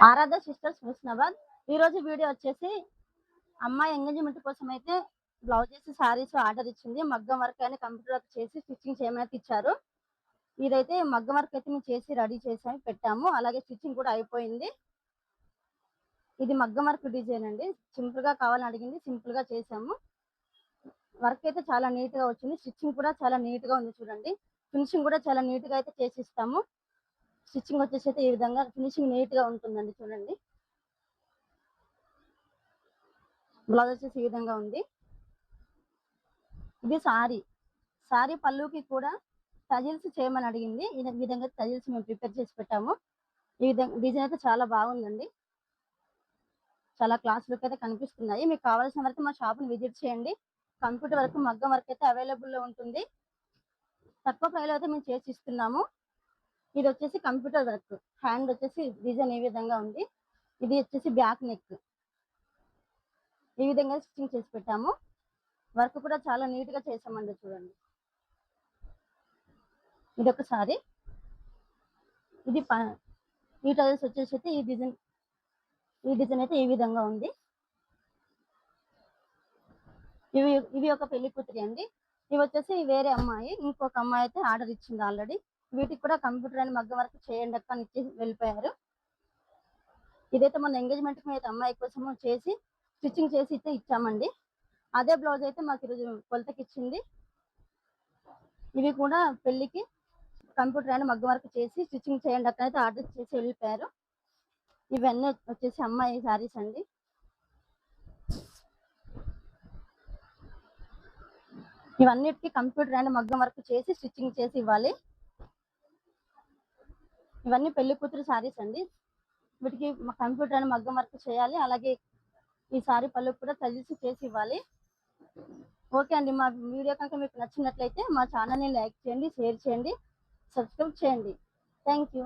ఆరాధ sisters Husnabad. ఈ రోజు video వచ్చేసి అమ్మాయి ఎంగేజ్మెంట్ కోసం అయితే బ్లౌజెస్ సారీస్ ఆర్డర్ ఇచ్చింది. మగ్గం వర్క్ అని కంప్యూటర్ వర్క్ చేసి స్టిచ్చింగ్ చేయమని ఇచ్చారు. ఇదైతే మగ్గం వర్క్ అయితే మేము చేసి రెడీ చేసాము పెట్టాము. అలాగే స్టిచ్చింగ్ కూడా అయిపోయింది. ఇది మగ్గం వర్క్ డిజైన్ అండి. సింపుల్ గా కావాలని అడిగింది, సింపుల్ గా చేసాము. వర్క్ అయితే చాలా నీట్ గా వచ్చింది. స్టిచ్చింగ్ కూడా చాలా నీట్ గా ఉంది చూడండి. ఫినిషింగ్ కూడా చాలా నీట్ గా అయితే చేసి ఇస్తాము. స్టిచ్చింగ్ వచ్చేసి అయితే ఈ విధంగా ఫినిషింగ్ నీట్ గా ఉంటుందండి చూడండి. బ్లౌజ్ వచ్చేసి ఈ విధంగా ఉంది. ఇది సారీ పళ్ళుకి కూడా టజిల్స్ చేయమని అడిగింది. ఈ విధంగా టజిల్స్ మేము ప్రిపేర్ చేసి పెట్టాము. ఈ విధంగా డిజైన్ అయితే చాలా బాగుందండి. చాలా క్లాస్ లుక్ అయితే కనిపిస్తున్నాయి. మీకు కావాల్సిన వరకు మా షాప్ని విజిట్ చేయండి. కంప్యూటర్ వరకు మగ్గం వర్క్ అయితే అవైలబుల్లో ఉంటుంది. తక్కువ ప్రైస్లో అయితే మేము చేసి ఇస్తున్నాము. ఇది వచ్చేసి కంప్యూటర్ వర్క్. హ్యాండ్ వచ్చేసి డిజైన్ ఈ విధంగా ఉంది. ఇది వచ్చేసి బ్యాక్ నెక్. ఈ విధంగా స్టిచ్చింగ్ చేసి పెట్టాము. వర్క్ కూడా చాలా నీట్ గా చేసామండి చూడండి. ఇది ఒకసారి ఇది ఈ టైల్స్ వచ్చేసి అయితే ఈ డిజైన్ అయితే ఈ విధంగా ఉంది. ఇవి ఒక పెళ్లి కూతురి అండి. ఇవి వచ్చేసి వేరే అమ్మాయి, ఇంకొక అమ్మాయి అయితే ఆర్డర్ ఇచ్చింది ఆల్రెడీ. వీటికి కూడా కంప్యూటర్ అని మగ్గం వరకు చేయండి అక్క అని ఇచ్చేసి వెళ్ళిపోయారు. ఇదైతే మన ఎంగేజ్మెంట్ అయితే అమ్మాయి కోసం చేసి స్టిచ్చింగ్ చేసి అయితే ఇచ్చామండి. అదే బ్లౌజ్ అయితే మాకు ఈరోజు కొలతకి ఇచ్చింది. ఇవి కూడా పెళ్లికి కంప్యూటర్ అని మగ్గం వర్క్ చేసి స్టిచ్చింగ్ చేయండి అక్కడ అయితే ఆర్డర్ చేసి వెళ్ళిపోయారు. ఇవన్నీ వచ్చేసి అమ్మాయి శారీస్ అండి. ఇవన్నిటికీ కంప్యూటర్ అని మగ్గం వర్క్ చేసి స్టిచ్చింగ్ చేసి ఇవ్వాలి. ఇవన్నీ పెళ్లి కూతురు శారీస్ అండి. వీటికి కంప్యూటర్ అని మగ్గం వర్క్ చేయాలి. అలాగే ఈ సారీ పళ్ళు కూడా టజిల్స్ చేసి ఇవ్వాలి. ఓకే అండి, మా వీడియో కనుక మీకు నచ్చినట్లయితే మా ఛానల్ని లైక్ చేయండి, షేర్ చేయండి, సబ్స్క్రైబ్ చేయండి. Thank you.